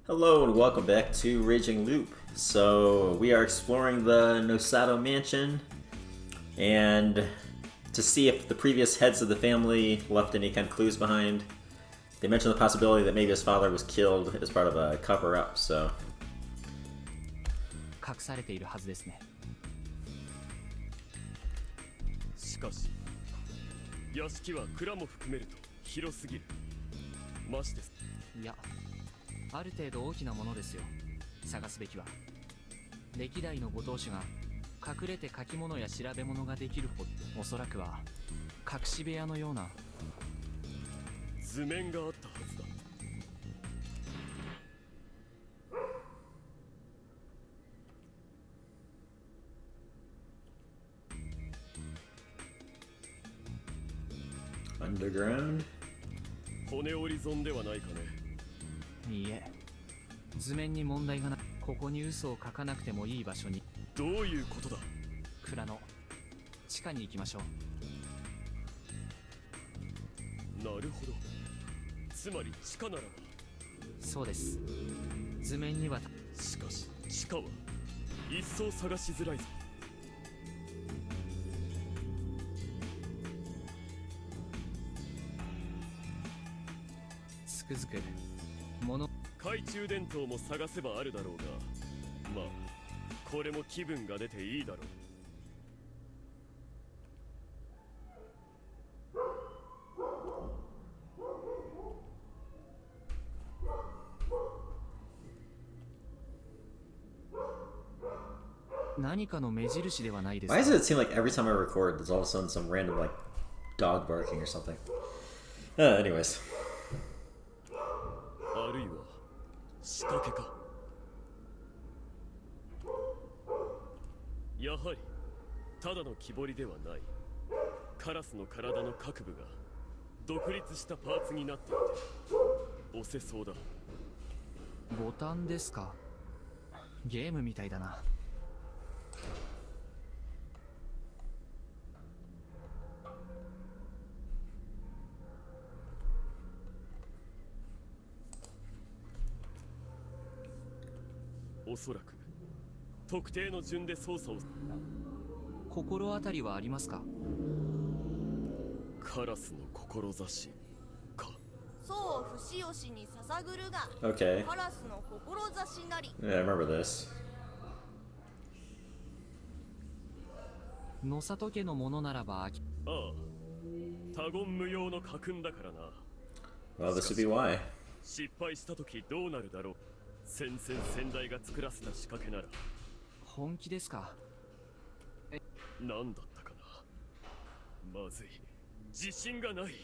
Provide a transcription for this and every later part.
Hello and welcome back to Rei-Jin-G-Lu-P. So we are exploring the Nosado mansion and to see if the previous heads of the family left any kind of clues behind. They mentioned the possibility that maybe his father was killed as part of a cover-up, so... 隠されているはずですね。しかし、屋敷は蔵も含めると広すぎる。マジです。いや、ある程度大きなものですよ。探すべきは。歴代のご当主が隠れて書き物や調べ物ができるほど、おそらくは隠し部屋のような図面があったはずだ。Underground? 骨折り損ではないかね。いいえ、図面に問題がなく、ここに嘘を書かなくてもいい場所に。どういうことだ。蔵の地下に行きましょなるほど。つまり地下ならば。そうです。図面には。しかし地下は一層探しづらいぞ。つくづく物。懐中電灯も探せばあるだろうが、まあこれも気分が出ていいだろう。何かの目印ではないです Why か。 does it seem like every time I record there's all of a sudden some random like dog barking or something? Anyways. あるいは仕掛けか。やはりただの木彫りではない。カラスの体の各部が独立したパーツになっていて押せそうだ。ボタンですか。ゲームみたいだな。おそらく特定の順で操作を。心当たりはありますか。カラスの志か。そう不死よしに捧ぐるが、 Okay. カラスの志なり。 Yeah, I remember this. 野里家のものならば。ああ、他言無用の家訓だからな。 Well, this would be why. 失敗した時どうなるだろう。先々先代が作らせた仕掛けなら。本気ですか。何だったかな。まずい。自信がない。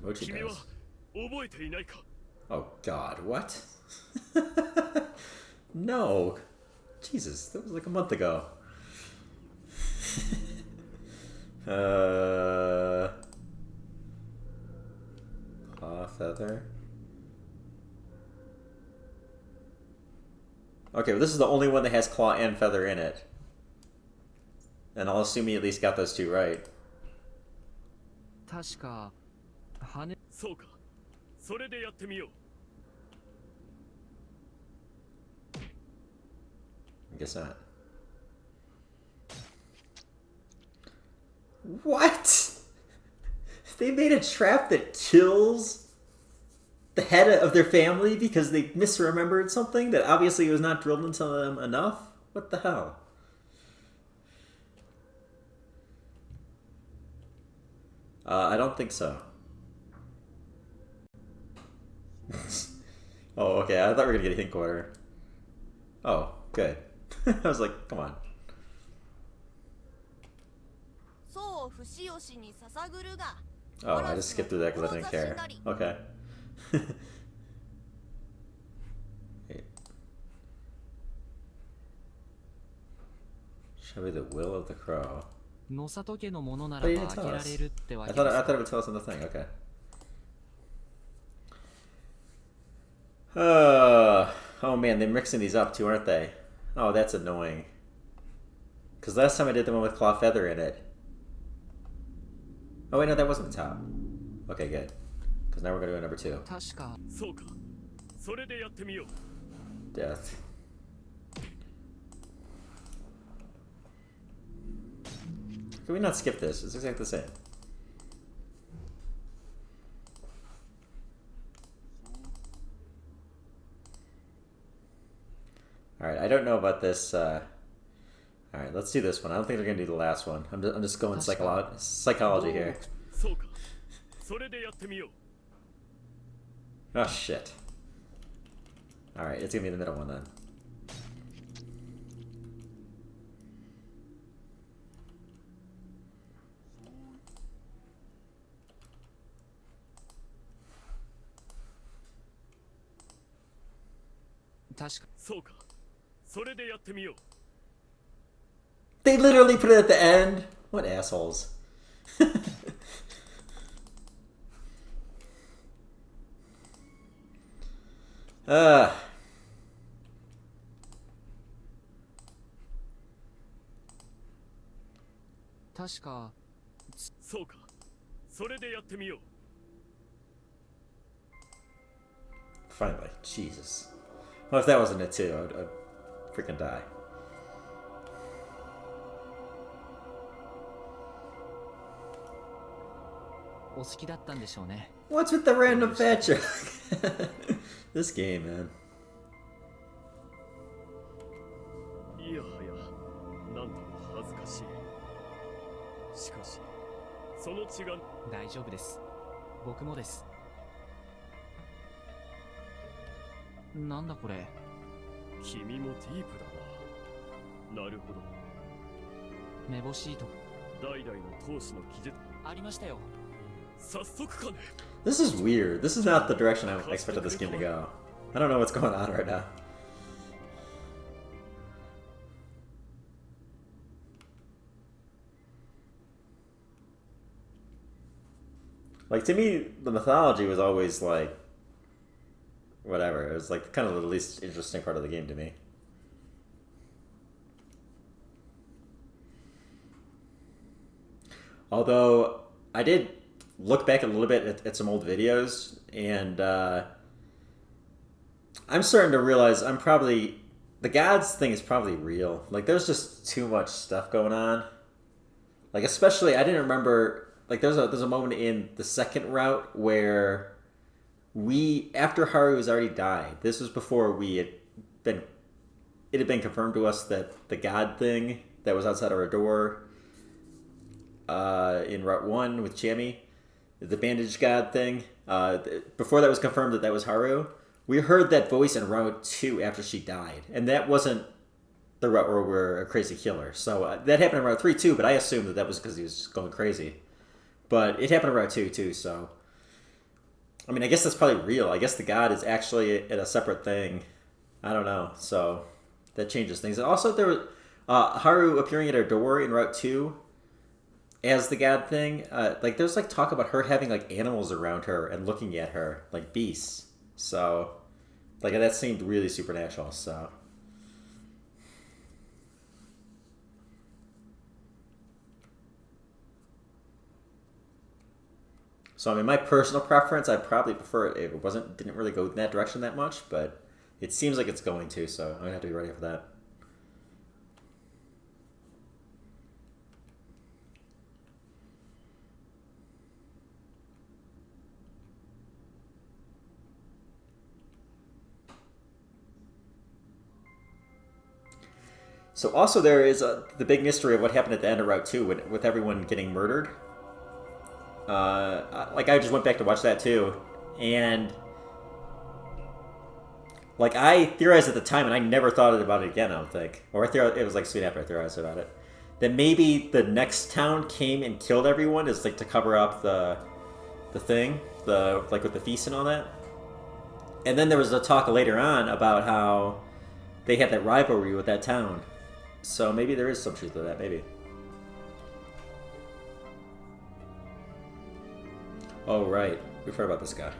Mochi 君は does. 覚えていないか。 Oh god, what? No. Jesus, that was like a month ago. Claw feather. Okay, well this is the only one that has claw and feather in it. And I'll assume he at least got those two right. 確か羽。そうか。それでやってみよう。 I guess not. What? They made a trap that kills the head of their family because they misremembered something that obviously was not drilled into them enough? What the hell? I don't think so. Oh, okay. I thought we were gonna get a hint quarter. Oh, good. I was like, come on. そう不死よしに捧ぐるが、 Oh, I just skipped through that because I didn't care. Okay. Wait. Show me the will of the crow. 野里家のものなら But ば you 開 didn't け tell ら us. れるってわ I け thought です it か。 would tell us on the thing. Okay. Oh man, they're mixing these up too, aren't they? Oh, that's annoying. Because last time I did the one with claw feather in it. Oh wait, no, that wasn't the top. Okay, good. Because now we're going to do number 2. 確かそうか。それでやってみよう。death. Can we not skip this? It's exactly the same. Alright, I don't know about this. Alright, let's do this one. I don't think they're going to do the last one. I'm just going psychology here. そうか。それでやってみよう。 Oh, shit. Alright, it's going to be the middle one then. They literally put it at the end? What assholes. Uh. 確かそうか。それでやってみよう。 Finally, Jesus. Well, if that wasn't it too, I'd freaking die. What's with the random fetcher? This game, man. いやはや、なんとも恥ずかしい。しかし、その血が大丈夫です。僕もです。なんだこれ。君もディープだな。なるほど。めぼしいと。代々の当主の記述ありましたよ。早速かね。 This is weird. This is not the direction I expected this game to go. I don't know what's going on right now. Like, to me, the mythology was always like whatever. It was like kind of the least interesting part of the game to me. Although I did look back a little bit at some old videos, and I'm starting to realize the gods thing is probably real. Like, there's just too much stuff going on. Like, especially, I didn't remember, like, there's a moment in the second route where after Haru has already died, this was before it had been confirmed to us that the god thing that was outside our door in Route 1 with Chami, the bandage god thing, before that was confirmed that was Haru, we heard that voice in Route 2 after she died, and that wasn't the route where we're a crazy killer. So that happened in Route 3 too, but I assumed that was because he was going crazy. But it happened in Route 2 too, so I mean, I guess that's probably real. I guess the god is actually at a separate thing. I don't know. So that changes things. And also, there was Haru appearing at her door in Route 2 as the god thing. Like, there's like talk about her having like animals around her and looking at her like beasts. So, like, that seemed really supernatural. So. So, I mean, my personal preference, I'd probably prefer it if it didn't really go in that direction that much, but it seems like it's going to, so I'm going to have to be ready for that. So also there is the big mystery of what happened at the end of Route 2 with everyone getting murdered. Like, I just went back to watch that too, and like, I theorized at the time, and I never thought about it again, I don't think. Or it was like soon after I theorized about it, that maybe the next town came and killed everyone is like to cover up the thing, like with the feast and all that. And then there was a talk later on about how they had that rivalry with that town. So maybe there is some truth to that, maybe. Oh, right. We've heard about this guy.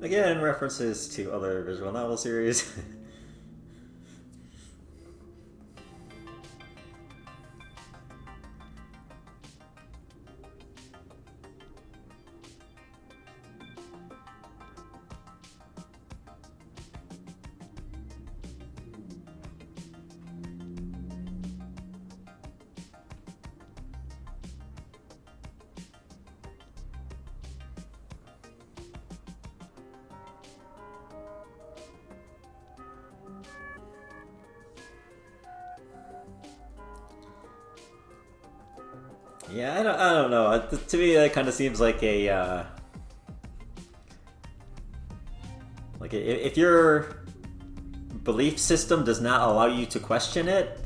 Again, references to other visual novel series. Yeah, I don't know. To me, that kind of seems like a if your belief system does not allow you to question it,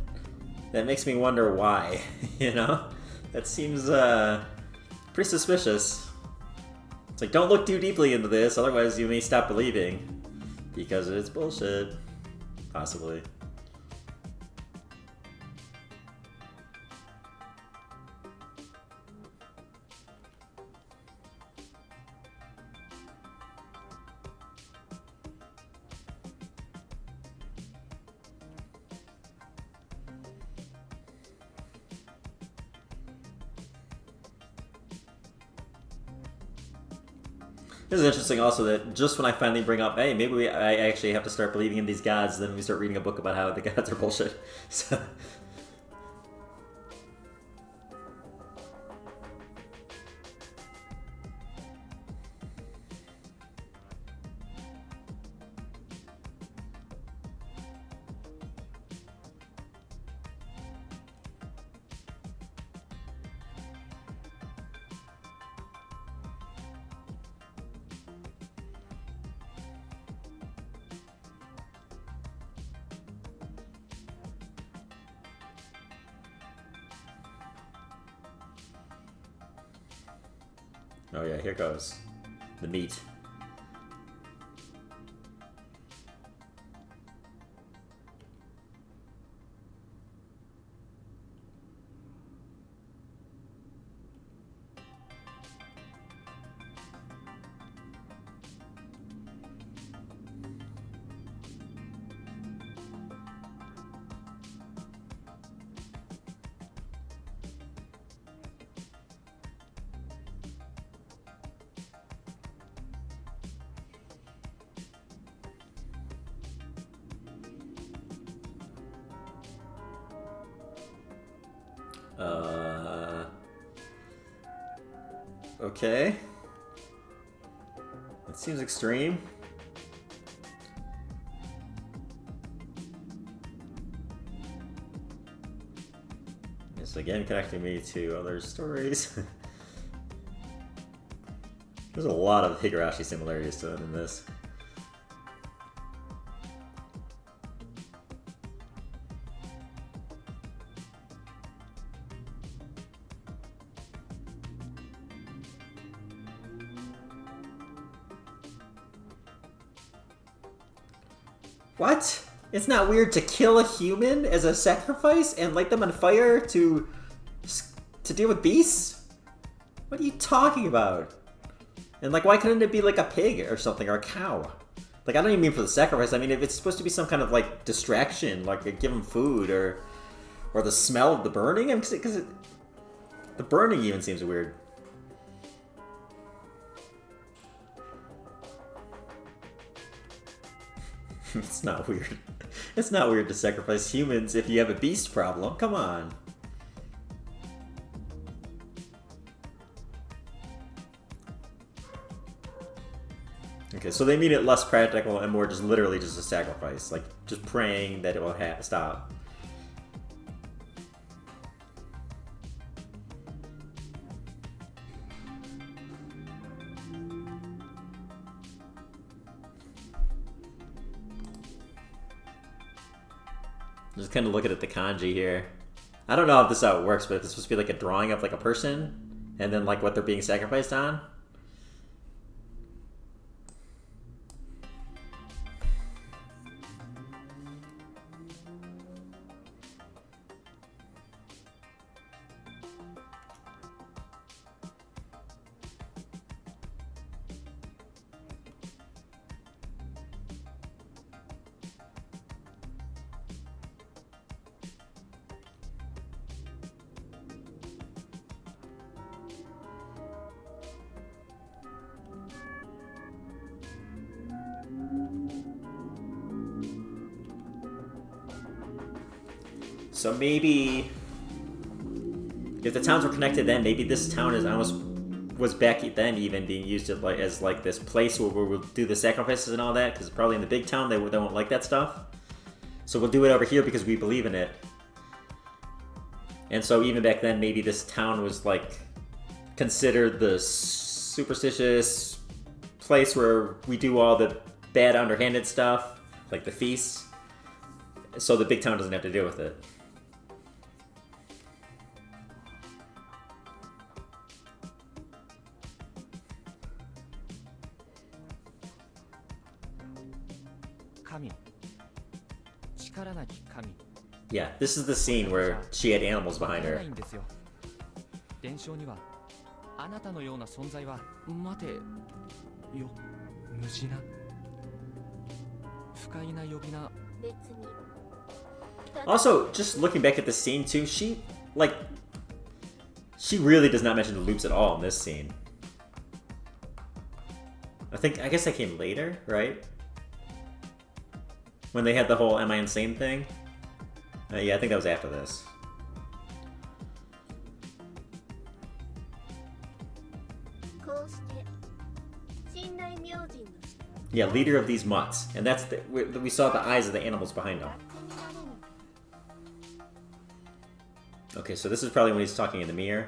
that makes me wonder why. You know, that seems pretty suspicious. It's like, don't look too deeply into this, otherwise you may stop believing because it's bullshit, possibly. This is interesting also that just when I finally bring up, hey, maybe I actually have to start believing in these gods, then we start reading a book about how the gods are bullshit. So... Oh yeah, here goes. The meat. Okay. That seems extreme. Yes, again, connecting me to other stories. There's a lot of Higurashi similarities to it in this. What? It's not weird to kill a human as a sacrifice and light them on fire to deal with beasts? What are you talking about? And like, why couldn't it be like a pig or something, or a cow? Like, I don't even mean for the sacrifice. I mean, if it's supposed to be some kind of like distraction, like give them food or the smell of the burning, because the burning even seems weird. It's not weird. It's not weird to sacrifice humans if you have a beast problem. Come on. Okay, so they mean it less practical and more just literally just a sacrifice. Like, just praying that it will stop. Just kind of looking at the kanji here. I don't know if this is how it works, but if it's supposed to be like a drawing of like a person, and then like what they're being sacrificed on. So maybe if the towns were connected then, maybe this town is almost was back then even being used as like this place where we'll do the sacrifices and all that, because probably in the big town they won't like that stuff. So we'll do it over here because we believe in it. And so even back then, maybe this town was like considered the superstitious place where we do all the bad underhanded stuff, like the feasts. So the big town doesn't have to deal with it. Yeah, this is the scene where she had animals behind her. 伝承にはあなたのような存在は待てよ無事な不快な呼び名 Also, just looking back at the scene too, she really does not mention the loops at all in this scene. I guess that came later, right? When they had the whole "Am I insane?" thing. Yeah, I think that was after this. Yeah, leader of these mutts, and that's we saw the eyes of the animals behind him. Okay, so this is probably when he's talking in the mirror.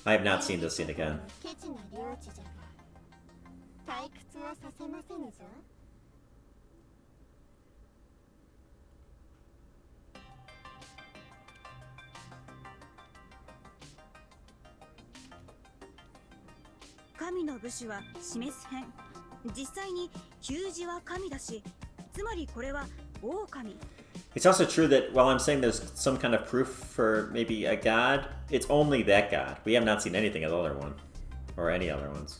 I have not seen this scene again. It's also true that while I'm saying there's some kind of proof for maybe a god, it's only that god. We have not seen anything of the other one, or any other ones.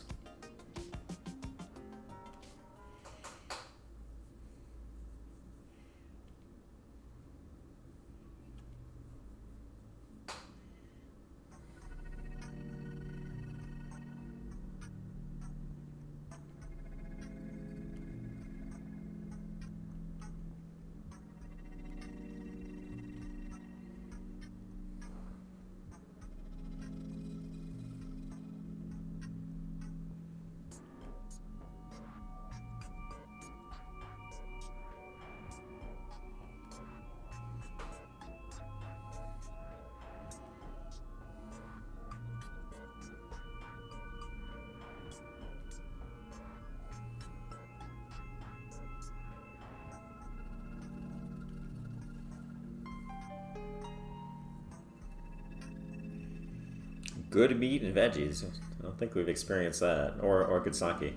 Good meat and veggies. I don't think we've experienced that. Or good sake.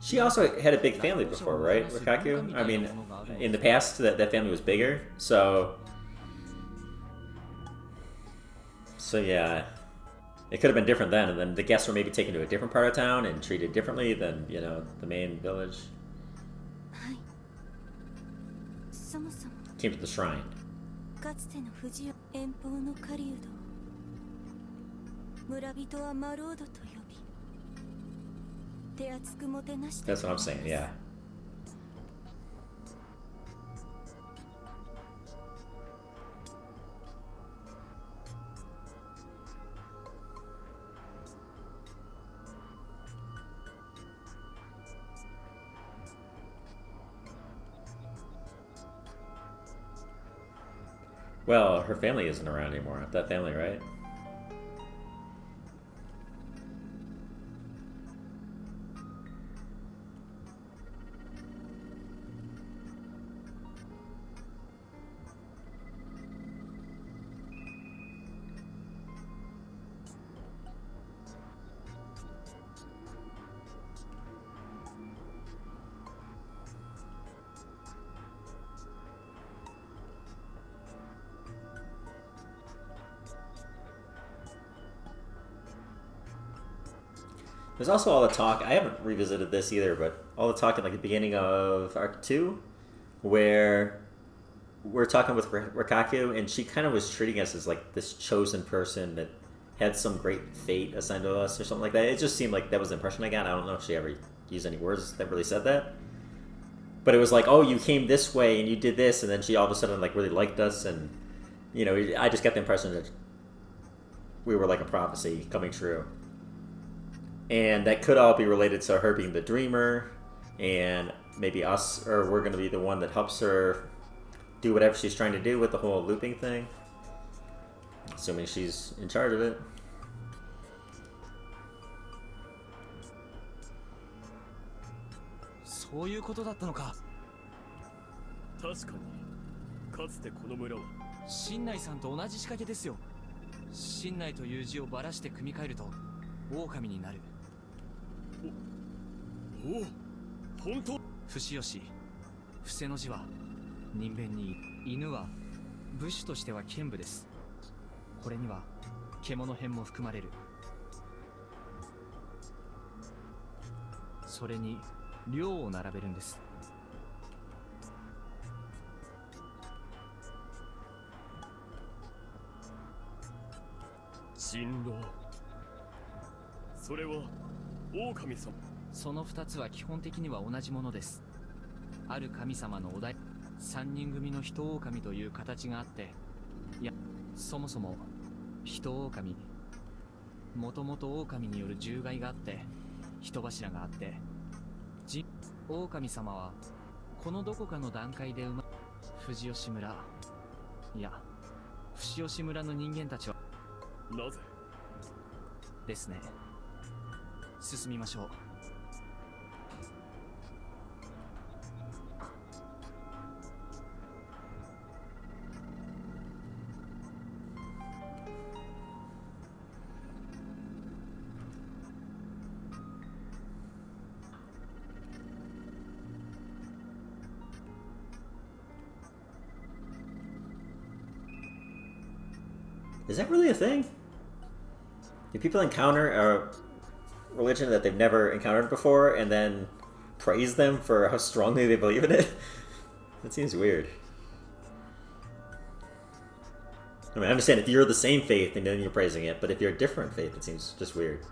She also had a big family before, right, Rikaku? I mean, in the past, that family was bigger, so yeah. It could have been different then, and then the guests were maybe taken to a different part of town and treated differently than, you know, the main village. Came to the shrine. That's what I'm saying, yeah. Well, her family isn't around anymore. That family, right? There's also all the talk, I haven't revisited this either, but all the talk at like the beginning of Arc 2, where we're talking with Rikaku, and she kind of was treating us as like this chosen person that had some great fate assigned to us or something like that. It just seemed like that was the impression I got. I don't know if she ever used any words that really said that. But it was like, oh, you came this way and you did this, and then she all of a sudden like really liked us, and you know, I just got the impression that we were like a prophecy coming true. And that could all be related to her being the dreamer, and maybe us, or we're going to be the one that helps her do whatever she's trying to do with the whole looping thing. Assuming she's in charge of it.そういうことだったのか。確かにかつてこの村は新内さんと同じ仕掛けですよ。新内という字をばらして組み替えると狼になる。おお本当。伏吉、伏せの字は人弁に、犬は武士としては剣舞です。これには獣編も含まれる。それに量を並べるんです。人狼、それは狼様。その2つは基本的には同じものです。ある神様のお題、3人組の人狼という形があって、いや、そもそも人狼、もともと狼による獣害があって人柱があって、狼様はこのどこかの段階で藤吉村、いや伏吉村の人間たちはなぜですね。進みましょう。Is that really a thing? Do people encounter a religion that they've never encountered before and then praise them for how strongly they believe in it? That seems weird. I mean, I understand if you're the same faith and then you're praising it, but if you're a different faith, it seems just weird.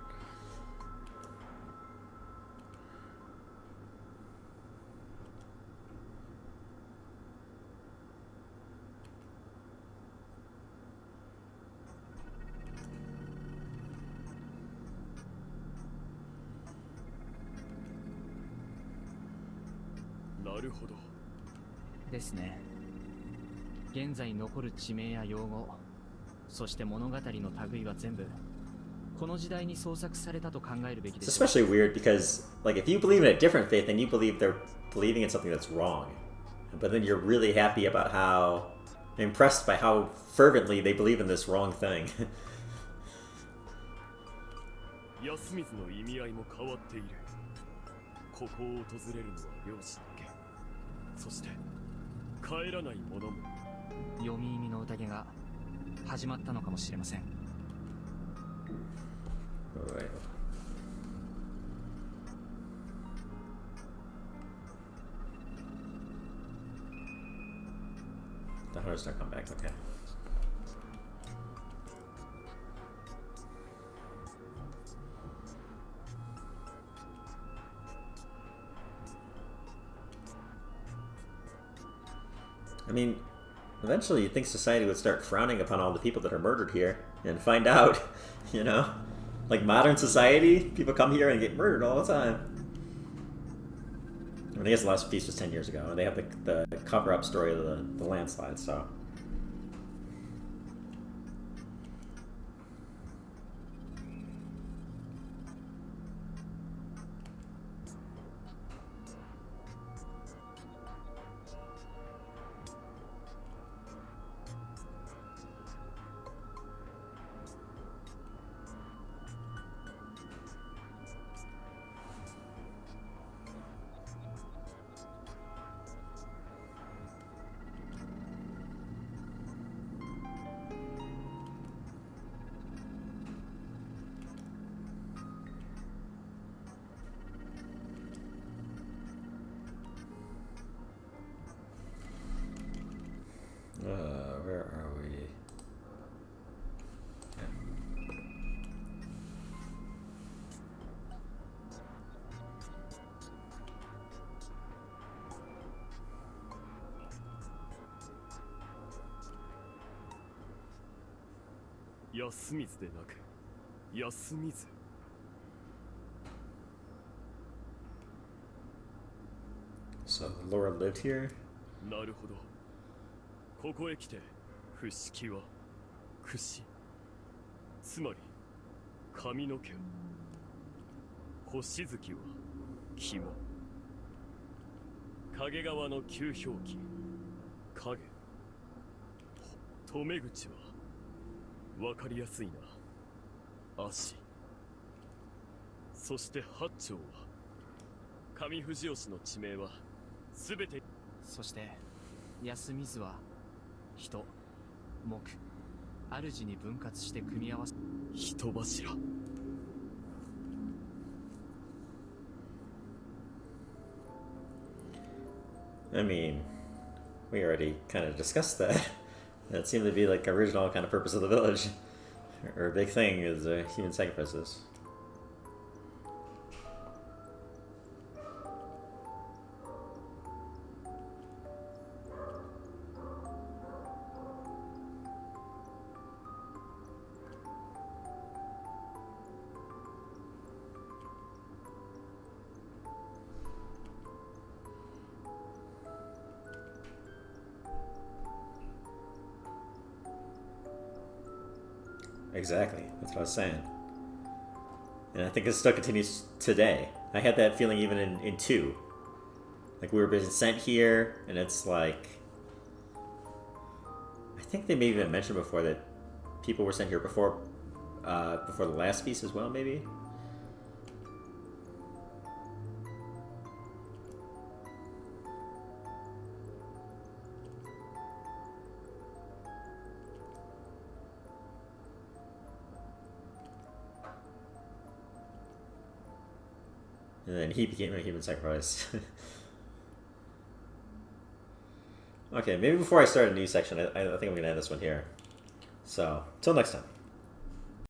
ですね。現在残る地名や用語、そして物語の類は全部この時代に創作されたと考えるべきです。It's especially weird because, like, if you believe in a different faith, then you believe they're believing in something that's wrong, but then you're really happy about how impressed by how fervently they believe in this wrong thing. 安水の意味合いも変わっている。ここを訪れるのは漁師だけ。そして帰らない者も。読み意味の宴が始まったのかもしれません。Right. The hunters don't come back, okay. I mean, eventually you'd think society would start frowning upon all the people that are murdered here and find out, you know? Like modern society, people come here and get murdered all the time. I mean, I guess the last piece was 10 years ago, and they have the cover-up story of the landslide, so... 安水でなく安水。 So Laura lived here? なるほど。ここへ来て不識は櫛、つまり髪の毛を、星月は肝、影側の旧表記影、留め口はわかりやすいな足、そして八丁は上藤吉の地名はすべて。そして安水は人、木、主に分割して組み合わせ。人柱。 I mean, we already kind of discussed that. That seemed to be like original kind of purpose of the village. Or a big thing is human sacrifices. Exactly, that's what I was saying. And I think it still continues today. I had that feeling even in 2. Like we were being sent here, and it's like... I think they may even mentioned before that people were sent here before the last piece as well, maybe? And then he became a human sacrifice. Okay, maybe before I start a new section, I think I'm going to end this one here. So, till next time.